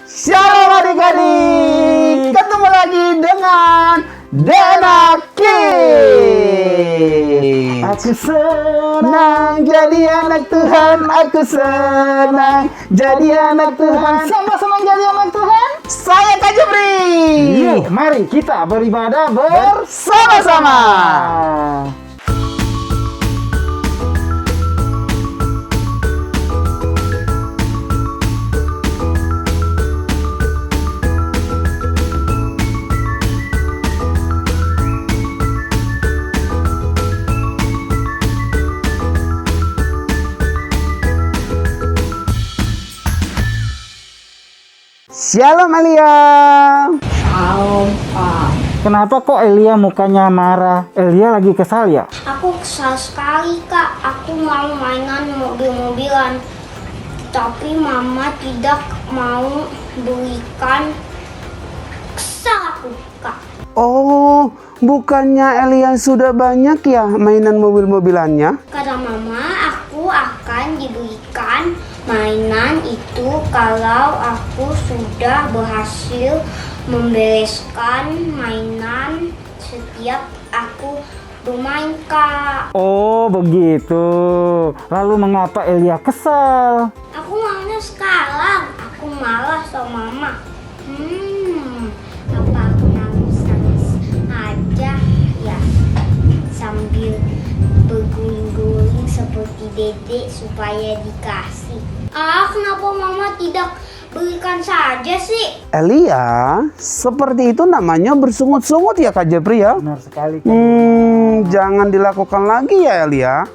Shalom adik-adik, ketemu lagi dengan Denaki. Aku senang jadi anak Tuhan, aku senang jadi anak Tuhan. Siapa senang jadi anak Tuhan? Saya Kak Jepri. Yuk, mari kita beribadah bersama-sama. Shalom Elia. Shalom, Pak. Kenapa kok Elia mukanya marah? Elia lagi kesal ya? Aku kesal sekali, Kak. Aku mau mainan mobil-mobilan. Tapi Mama tidak mau belikan. Kesal aku, Kak. Oh, bukannya Elia sudah banyak ya mainan mobil-mobilannya? Kata Mama, aku akan dibelikan mainan itu kalau aku sudah berhasil membereskan mainan setiap aku bermain, Kak. Oh, begitu. Lalu mengapa Elia kesal? Aku maunya sekarang. Aku malas sama Mama. Apa aku nangis-nangis aja ya sambil berguling-guling seperti Dedek supaya dikasih. Kenapa Mama tidak belikan saja sih? Elia, seperti itu namanya bersungut-sungut ya Kak Jepri ya? Benar sekali. Jangan dilakukan lagi ya Elia.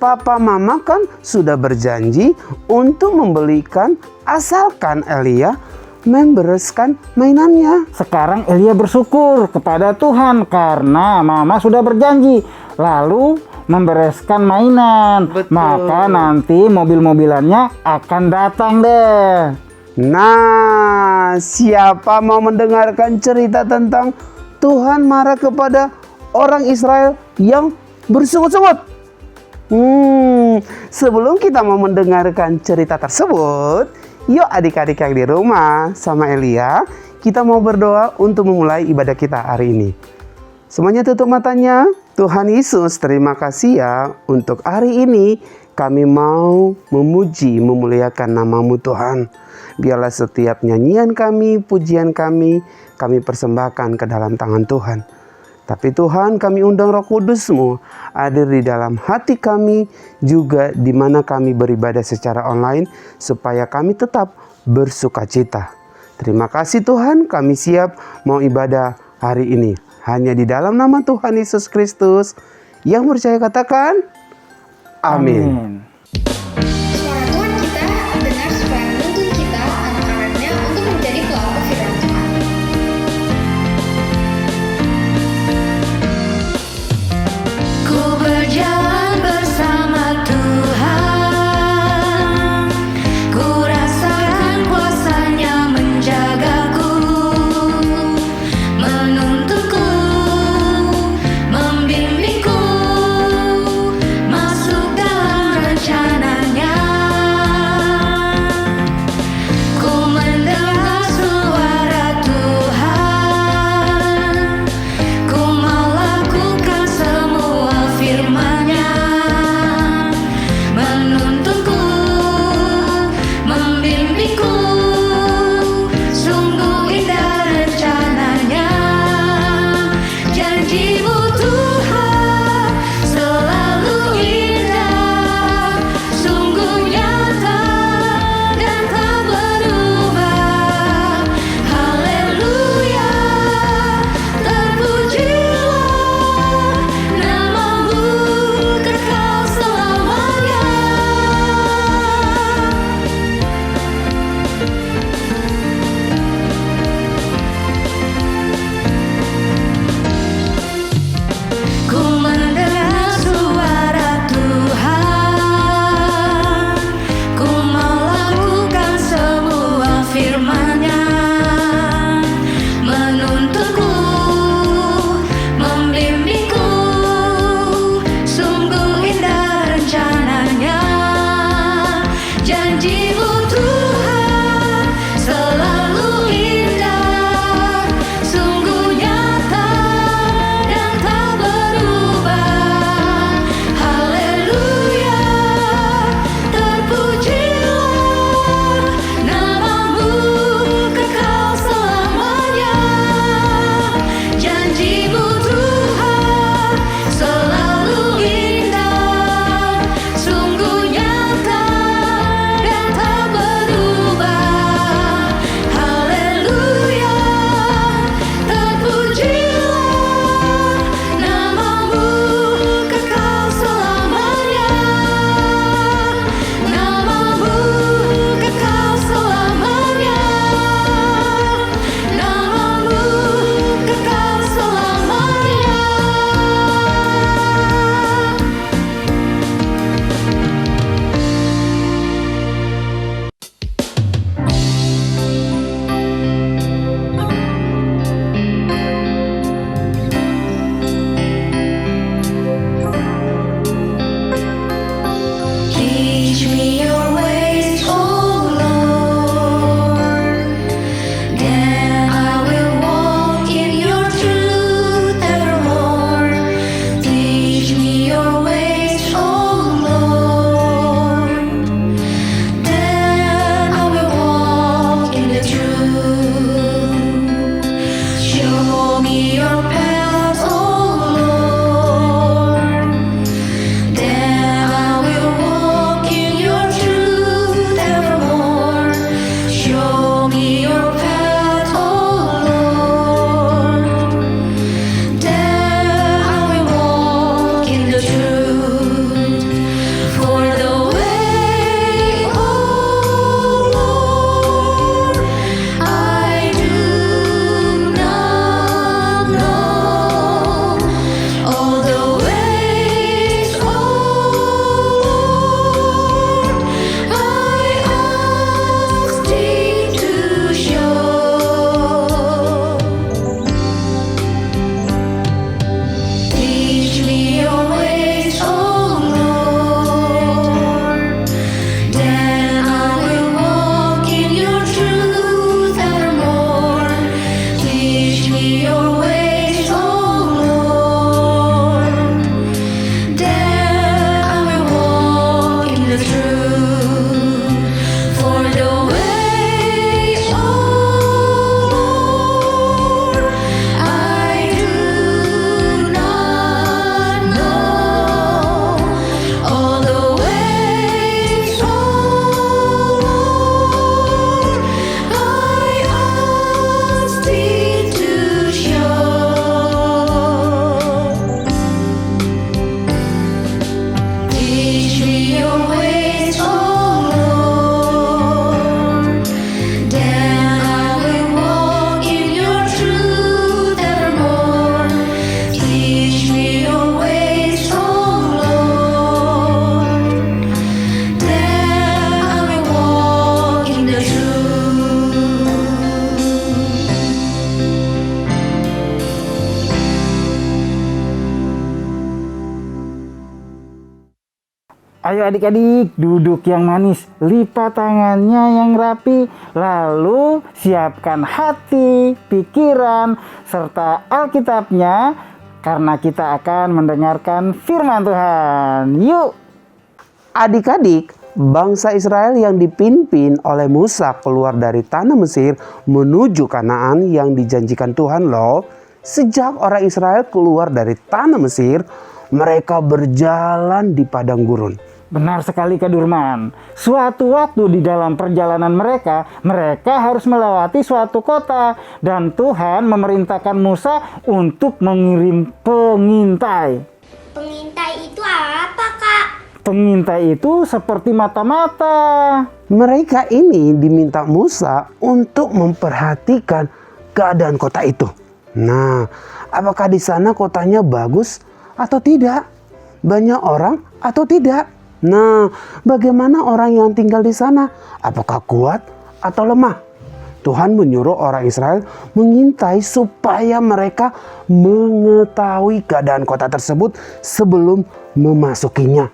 Papa Mama kan sudah berjanji untuk membelikan asalkan Elia membereskan mainannya. Sekarang Elia bersyukur kepada Tuhan karena Mama sudah berjanji. Lalu membereskan mainan. Betul. Maka nanti mobil-mobilannya akan datang deh. Nah, siapa mau mendengarkan cerita tentang Tuhan marah kepada orang Israel yang bersungut-sungut? Sebelum kita mau mendengarkan cerita tersebut, yuk adik-adik yang di rumah sama Elia, kita mau berdoa untuk memulai ibadah kita hari ini. Semuanya tutup matanya. Tuhan Yesus, terima kasih ya untuk hari ini kami mau memuji, memuliakan nama-Mu Tuhan. Biarlah setiap nyanyian kami, pujian kami persembahkan ke dalam tangan Tuhan. Tapi Tuhan, kami undang Roh Kudus-Mu hadir di dalam hati kami, juga di mana kami beribadah secara online, supaya kami tetap bersukacita. Terima kasih Tuhan, kami siap mau ibadah hari ini. Hanya di dalam nama Tuhan Yesus Kristus. Yang percaya katakan, amin. Suara Tuhan kita dengar supaya menuntun kita, anak-anaknya, untuk menjadi pelaku firman Tuhan. Ku berjalan bersama Tuhan, ku rasakan kuasa-Nya menjagaku, menuntunku, membimbingku, masuk dalam Show me your path, oh Lord. There I will walk in the truth. For the way, oh Lord, I do not know. All the ways, oh Lord, I ask thee to show. Teach me your ways, oh Lord. Then I will walk in your truth evermore. Teach me your ways, oh Lord. Then I will walk in the truth. For the way, oh Lord, I do not know. All the ways, oh Lord, I ask thee to show. Teach me your ways, oh Lord. Then I will walk in your truth evermore. Teach me your ways, oh Lord. Then I will walk in the truth. Ayo adik-adik, duduk yang manis, lipat tangannya yang rapi, lalu siapkan hati, pikiran, serta Alkitabnya, karena kita akan mendengarkan firman Tuhan. Yuk! Adik-adik, bangsa Israel yang dipimpin oleh Musa keluar dari tanah Mesir menuju Kanaan yang dijanjikan Tuhan loh. Sejak orang Israel keluar dari tanah Mesir, mereka berjalan di padang gurun. Benar sekali Kak Durman. Suatu waktu di dalam perjalanan mereka harus melewati suatu kota. Dan Tuhan memerintahkan Musa untuk mengirim pengintai. Pengintai itu apa, Kak? Pengintai itu seperti mata-mata. Mereka ini diminta Musa untuk memperhatikan keadaan kota itu. Nah, apakah di sana kotanya bagus atau tidak? Banyak orang atau tidak? Nah, bagaimana orang yang tinggal di sana? Apakah kuat atau lemah? Tuhan menyuruh orang Israel mengintai supaya mereka mengetahui keadaan kota tersebut sebelum memasukinya.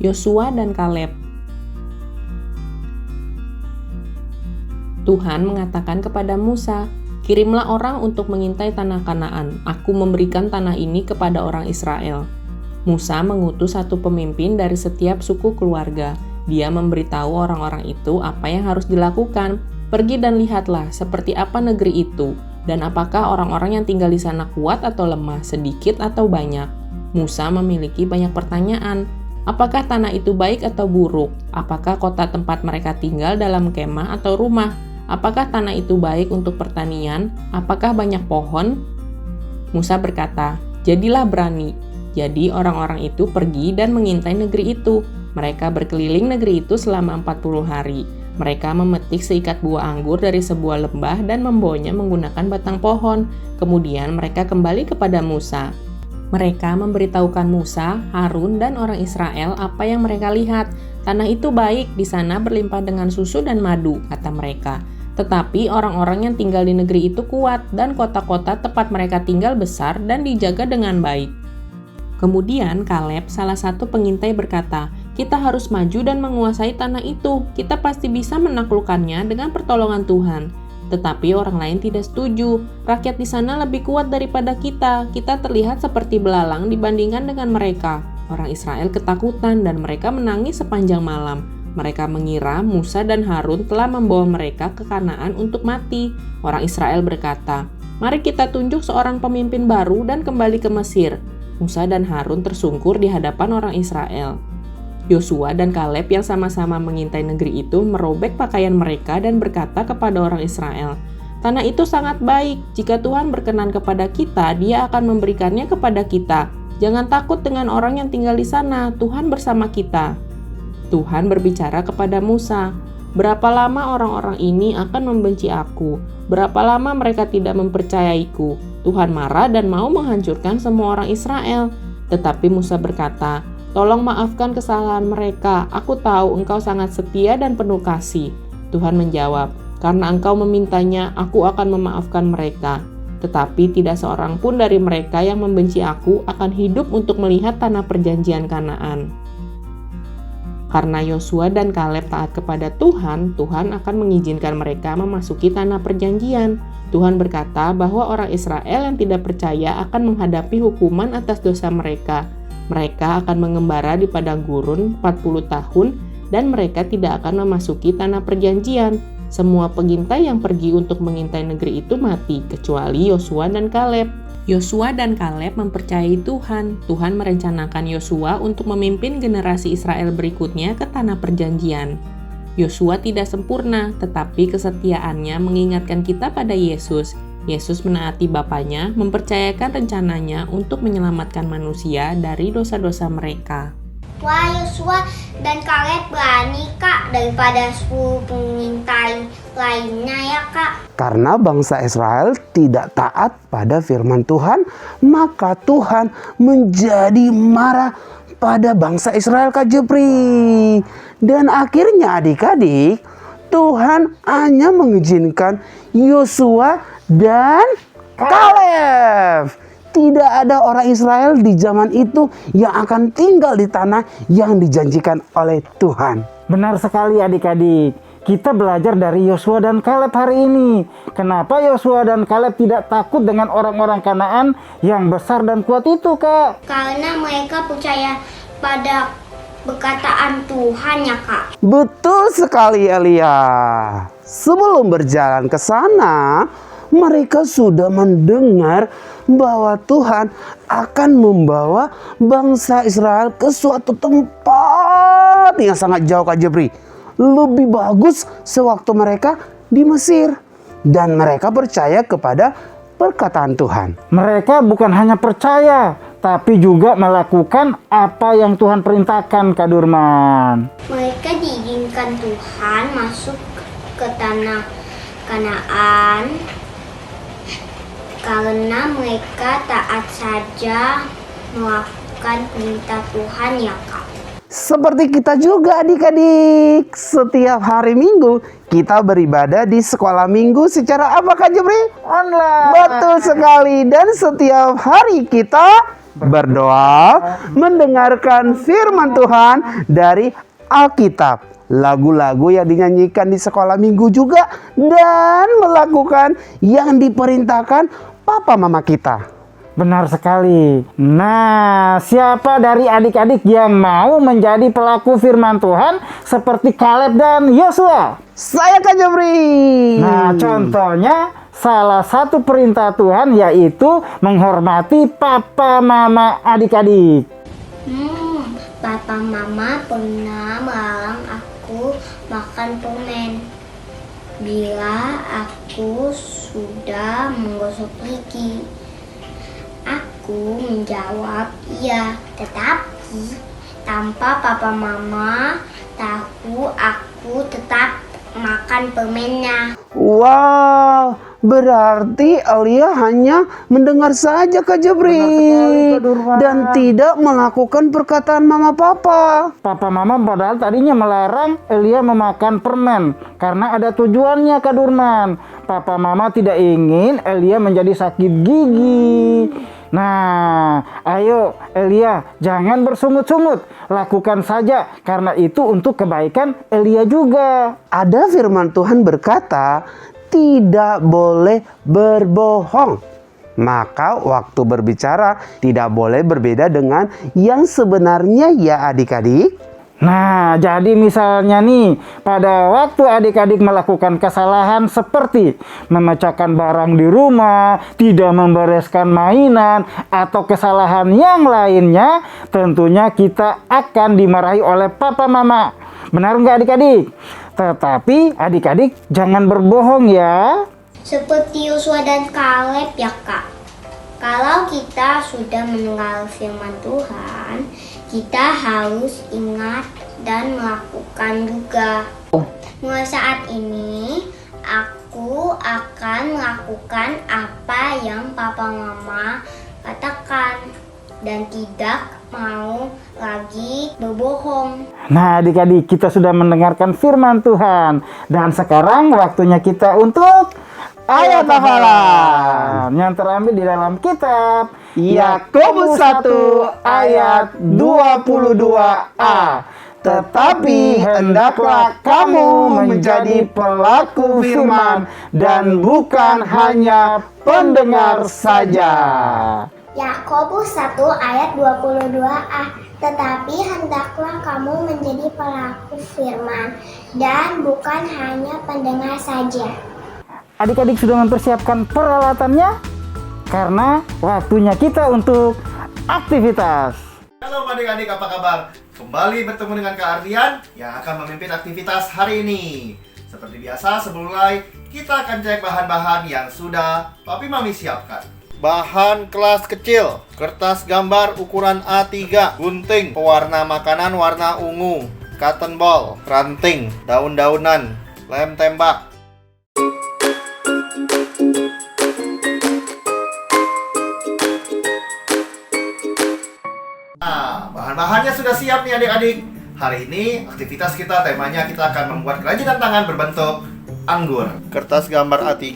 Yosua dan Kaleb. Tuhan mengatakan kepada Musa, "Kirimlah orang untuk mengintai tanah Kanaan. Aku memberikan tanah ini kepada orang Israel." Musa mengutus satu pemimpin dari setiap suku keluarga. Dia memberitahu orang-orang itu apa yang harus dilakukan. "Pergi dan lihatlah seperti apa negeri itu, dan apakah orang-orang yang tinggal di sana kuat atau lemah, sedikit atau banyak." Musa memiliki banyak pertanyaan. Apakah tanah itu baik atau buruk? Apakah kota tempat mereka tinggal dalam kemah atau rumah? Apakah tanah itu baik untuk pertanian? Apakah banyak pohon? Musa berkata, "Jadilah berani." Jadi orang-orang itu pergi dan mengintai negeri itu. Mereka berkeliling negeri itu selama 40 hari. Mereka memetik seikat buah anggur dari sebuah lembah dan membawanya menggunakan batang pohon. Kemudian mereka kembali kepada Musa. Mereka memberitahukan Musa, Harun, dan orang Israel apa yang mereka lihat. "Tanah itu baik, di sana berlimpah dengan susu dan madu," kata mereka. Tetapi orang-orang yang tinggal di negeri itu kuat, dan kota-kota tempat mereka tinggal besar dan dijaga dengan baik. Kemudian Kaleb, salah satu pengintai, berkata, "Kita harus maju dan menguasai tanah itu. Kita pasti bisa menaklukkannya dengan pertolongan Tuhan." Tetapi orang lain tidak setuju. "Rakyat di sana lebih kuat daripada kita. Kita terlihat seperti belalang dibandingkan dengan mereka." Orang Israel ketakutan dan mereka menangis sepanjang malam. Mereka mengira Musa dan Harun telah membawa mereka ke Kanaan untuk mati. Orang Israel berkata, "Mari kita tunjuk seorang pemimpin baru dan kembali ke Mesir." Musa dan Harun tersungkur di hadapan orang Israel. Yosua dan Kaleb yang sama-sama mengintai negeri itu merobek pakaian mereka dan berkata kepada orang Israel, "Tanah itu sangat baik. Jika Tuhan berkenan kepada kita, Dia akan memberikannya kepada kita. Jangan takut dengan orang yang tinggal di sana. Tuhan bersama kita." Tuhan berbicara kepada Musa, "Berapa lama orang-orang ini akan membenci aku? Berapa lama mereka tidak mempercayaiku?" Tuhan marah dan mau menghancurkan semua orang Israel. Tetapi Musa berkata, "Tolong maafkan kesalahan mereka. Aku tahu engkau sangat setia dan penuh kasih." Tuhan menjawab, "Karena engkau memintanya, aku akan memaafkan mereka. Tetapi tidak seorang pun dari mereka yang membenci aku akan hidup untuk melihat tanah perjanjian Kanaan." Karena Yosua dan Kaleb taat kepada Tuhan, Tuhan akan mengizinkan mereka memasuki tanah perjanjian. Tuhan berkata bahwa orang Israel yang tidak percaya akan menghadapi hukuman atas dosa mereka. Mereka akan mengembara di padang gurun 40 tahun dan mereka tidak akan memasuki tanah perjanjian. Semua pengintai yang pergi untuk mengintai negeri itu mati, kecuali Yosua dan Kaleb. Yosua dan Kaleb mempercayai Tuhan. Tuhan merencanakan Yosua untuk memimpin generasi Israel berikutnya ke tanah perjanjian. Yosua tidak sempurna, tetapi kesetiaannya mengingatkan kita pada Yesus. Yesus menaati Bapanya, mempercayakan rencananya untuk menyelamatkan manusia dari dosa-dosa mereka. Wah, Yosua dan Kaleb berani, Kak, daripada 10 pengintai lainnya ya, Kak. Karena bangsa Israel tidak taat pada firman Tuhan, maka Tuhan menjadi marah pada bangsa Israel, Kak Jepri. Dan akhirnya adik-adik, Tuhan hanya mengizinkan Yosua dan Kaleb. Tidak ada orang Israel di zaman itu yang akan tinggal di tanah yang dijanjikan oleh Tuhan. Benar sekali adik-adik. Kita belajar dari Yosua dan Kaleb hari ini. Kenapa Yosua dan Kaleb tidak takut dengan orang-orang Kanaan yang besar dan kuat itu, Kak? Karena mereka percaya pada perkataan Tuhan ya, Kak. Betul sekali, Elia. Sebelum berjalan ke sana, mereka sudah mendengar bahwa Tuhan akan membawa bangsa Israel ke suatu tempat yang sangat jauh, Kak Jepri. Lebih bagus sewaktu mereka di Mesir. Dan mereka percaya kepada perkataan Tuhan. Mereka bukan hanya percaya, tapi juga melakukan apa yang Tuhan perintahkan, Kak Durman. Mereka diizinkan Tuhan masuk ke tanah Kanaan karena mereka taat saja melakukan perintah Tuhan ya, Kak. Seperti kita juga adik-adik, setiap hari Minggu kita beribadah di sekolah minggu secara apa, Kak Jepri? Online. Betul sekali. Dan setiap hari kita berdoa, mendengarkan firman Tuhan dari Alkitab. Lagu-lagu yang dinyanyikan di sekolah minggu juga. Dan melakukan yang diperintahkan papa mama kita. Benar sekali. Nah, siapa dari adik-adik yang mau menjadi pelaku firman Tuhan seperti Kaleb dan Yosua? Saya, Kak Jepri. Nah, contohnya salah satu perintah Tuhan yaitu menghormati papa mama adik-adik. Papa mama pernah melarang aku makan permen bila aku sudah menggosok gigi. Aku menjawab iya, tetapi tanpa papa mama tahu aku tetap makan permennya. Wow, berarti Elia hanya mendengar saja, Kak Jepri. Benar sekali, Kak Durman. Dan tidak melakukan perkataan mama papa. Papa mama padahal tadinya melarang Elia memakan permen karena ada tujuannya, Kak Durman. Papa mama tidak ingin Elia menjadi sakit gigi. Nah, ayo Elia, jangan bersungut-sungut. Lakukan saja, karena itu untuk kebaikan Elia juga. Ada firman Tuhan berkata, tidak boleh berbohong. Maka waktu berbicara tidak boleh berbeda dengan yang sebenarnya ya adik-adik. Nah, jadi misalnya nih, pada waktu adik-adik melakukan kesalahan seperti memecahkan barang di rumah, tidak membereskan mainan, atau kesalahan yang lainnya, tentunya kita akan dimarahi oleh papa mama. Benar nggak adik-adik? Tetapi adik-adik jangan berbohong ya. Seperti Yosua dan Kaleb ya kak. Kalau kita sudah mendengar firman Tuhan, kita harus ingat dan melakukan juga. Mulai saat ini, aku akan melakukan apa yang papa mama katakan dan tidak mau lagi berbohong. Nah, adik-adik, kita sudah mendengarkan firman Tuhan. Dan sekarang waktunya kita untuk ayat hafalan yang terambil di dalam kitab Yakobus 1 ayat 22a. Tetapi hendaklah kamu menjadi pelaku firman dan bukan hanya pendengar saja. Yakobus 1 ayat 22a. Tetapi hendaklah kamu menjadi pelaku firman dan bukan hanya pendengar saja. Adik-adik sudah mempersiapkan peralatannya? Karena waktunya kita untuk aktivitas. Halo adik-adik, apa kabar? Kembali bertemu dengan Kak Ardian yang akan memimpin aktivitas hari ini. Seperti biasa, sebelum mulai, kita akan cek bahan-bahan yang sudah Papi Mami siapkan. Bahan kelas kecil, kertas gambar ukuran A3, gunting, pewarna makanan warna ungu, cotton ball, ranting, daun-daunan, lem tembak. Nah, bahan-bahannya sudah siap nih adik-adik. Hari ini aktivitas kita temanya kita akan membuat kerajinan tangan berbentuk anggur. Kertas gambar A3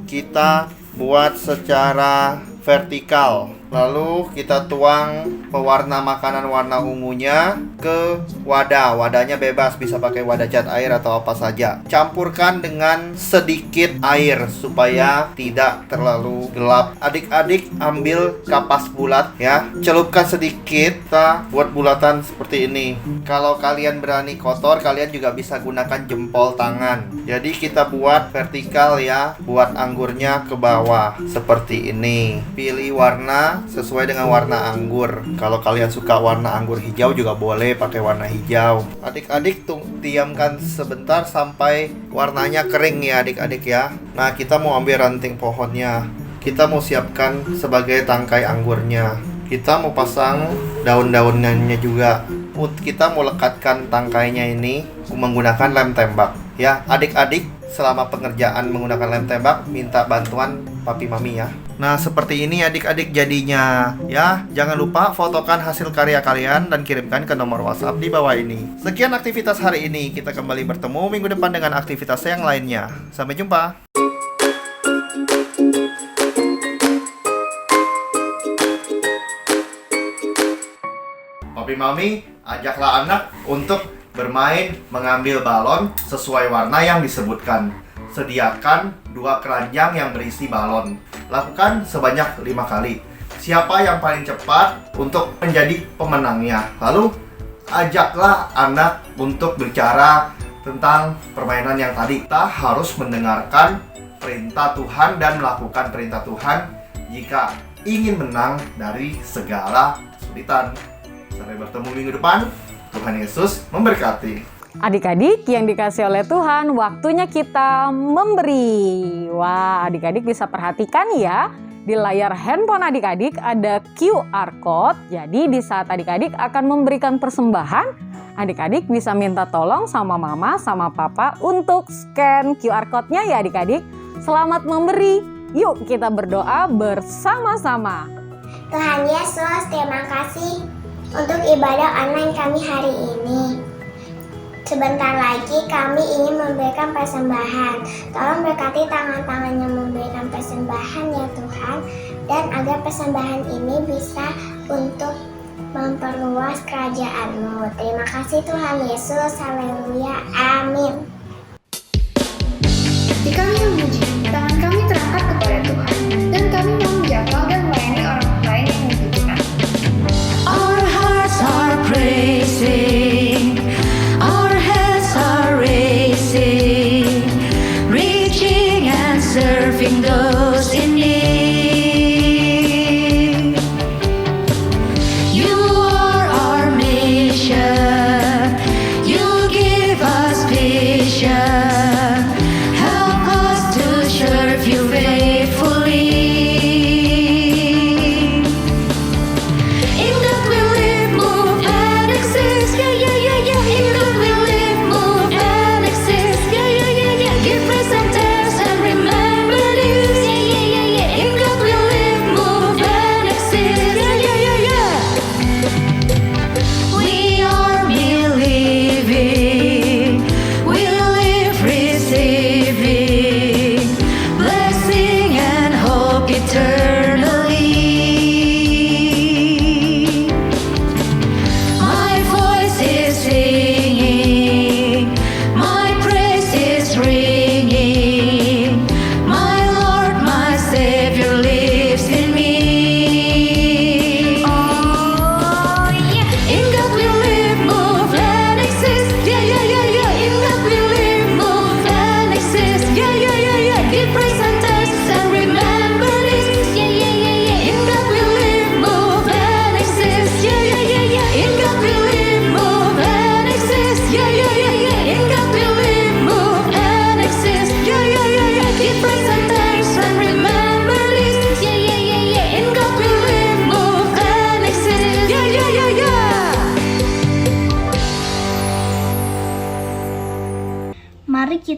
kita buat secara vertikal. Lalu kita tuang pewarna makanan warna ungunya ke wadah. Wadahnya bebas, bisa pakai wadah cat air atau apa saja. Campurkan dengan sedikit air supaya tidak terlalu gelap. Adik-adik ambil kapas bulat ya. Celupkan sedikit, kita buat bulatan seperti ini. Kalau kalian berani kotor, kalian juga bisa gunakan jempol tangan. Jadi kita buat vertikal ya, buat anggurnya ke bawah seperti ini. Pilih warna sesuai dengan warna anggur. Kalau kalian suka warna anggur hijau juga boleh pakai warna hijau. Adik-adik diamkan sebentar sampai warnanya kering ya adik-adik ya. Nah, kita mau ambil ranting pohonnya. Kita mau siapkan sebagai tangkai anggurnya. Kita mau pasang daun-daunannya juga. Kita mau lekatkan tangkainya ini menggunakan lem tembak. Ya, adik-adik selama pengerjaan menggunakan lem tembak minta bantuan papi mami ya. Nah, seperti ini adik-adik jadinya ya. Jangan lupa fotokan hasil karya kalian dan kirimkan ke nomor WhatsApp di bawah ini. Sekian aktivitas hari ini. Kita kembali bertemu minggu depan dengan aktivitas yang lainnya. Sampai jumpa. Papi mami, ajaklah anak untuk bermain mengambil balon sesuai warna yang disebutkan. Sediakan 2 keranjang yang berisi balon. Lakukan sebanyak 5 kali. Siapa yang paling cepat untuk menjadi pemenangnya. Lalu ajaklah anak untuk bicara tentang permainan yang tadi. Kita harus mendengarkan perintah Tuhan dan melakukan perintah Tuhan jika ingin menang dari segala kesulitan. Sampai bertemu minggu depan. Tuhan Yesus memberkati. Adik-adik yang dikasih oleh Tuhan, waktunya kita memberi. Wah, adik-adik bisa perhatikan ya, di layar handphone adik-adik ada QR Code. Jadi di saat adik-adik akan memberikan persembahan, adik-adik bisa minta tolong sama mama, sama papa untuk scan QR Code-nya ya adik-adik. Selamat memberi. Yuk kita berdoa bersama-sama. Tuhan Yesus, terima kasih untuk ibadah online kami hari ini. Sebentar lagi kami ingin memberikan persembahan. Tolong berkati tangan-tangan yang memberikan persembahan ya Tuhan. Dan agar persembahan ini bisa untuk memperluas kerajaan-Mu. Terima kasih Tuhan Yesus. Haleluya. Amin. Ketika kami memuji, tangan kami terangkat kepada Tuhan, dan kami mau menjangkau dan melayani orang lain yang membutuhkan. Our hearts are praising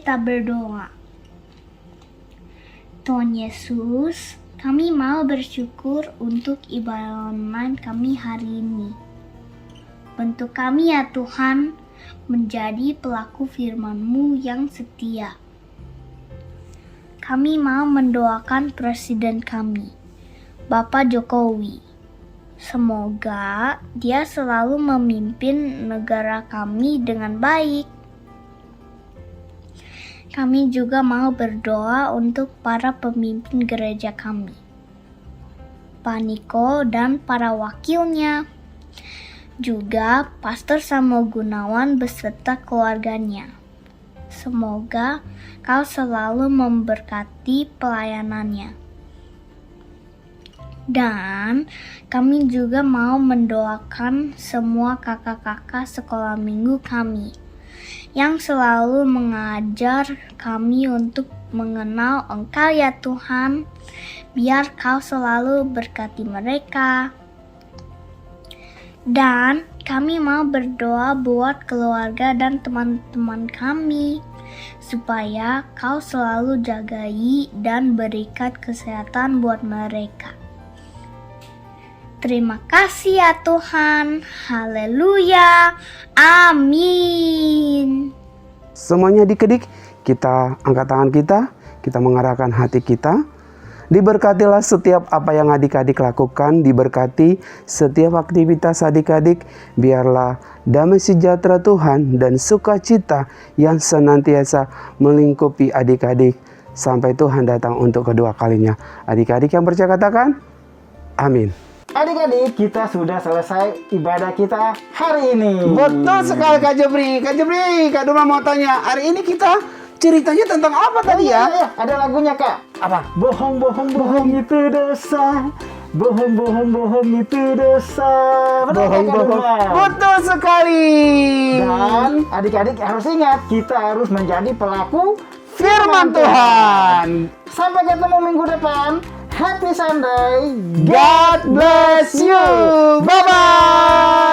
kita berdoa. Tuhan Yesus, kami mau bersyukur untuk ibadah online kami hari ini. Bantu kami ya Tuhan, menjadi pelaku firman-Mu yang setia. Kami mau mendoakan Presiden kami, Bapak Jokowi. Semoga dia selalu memimpin negara kami dengan baik. Kami juga mau berdoa untuk para pemimpin gereja kami, Pak Niko dan para wakilnya, juga Pastor Samuel Gunawan beserta keluarganya. Semoga Kau selalu memberkati pelayanannya. Dan kami juga mau mendoakan semua kakak-kakak sekolah minggu kami yang selalu mengajar kami untuk mengenal Engkau ya Tuhan. Biar Kau selalu berkati mereka. Dan kami mau berdoa buat keluarga dan teman-teman kami, supaya Kau selalu jagai dan berikan kesehatan buat mereka. Terima kasih ya Tuhan. Haleluya. Amin. Semuanya adik-adik, kita angkat tangan kita mengarahkan hati kita. Diberkatilah setiap apa yang adik-adik lakukan, diberkati setiap aktivitas adik-adik. Biarlah damai sejahtera Tuhan dan sukacita yang senantiasa melingkupi adik-adik sampai Tuhan datang untuk kedua kalinya. Adik-adik yang percaya katakan, amin. Adik-adik, kita sudah selesai ibadah kita hari ini. Betul sekali Kak Jebri. Kak Duma mau tanya, hari ini kita ceritanya tentang apa tadi ya? Iya, ada lagunya Kak. Apa? Bohong itu dosa. Bohong itu dosa. Benar, Kak Bohong. Duma? Betul sekali. Dan adik-adik harus ingat, kita harus menjadi pelaku Firman Tuhan. Sampai ketemu minggu depan. Happy Sunday. God bless you. Bye-bye.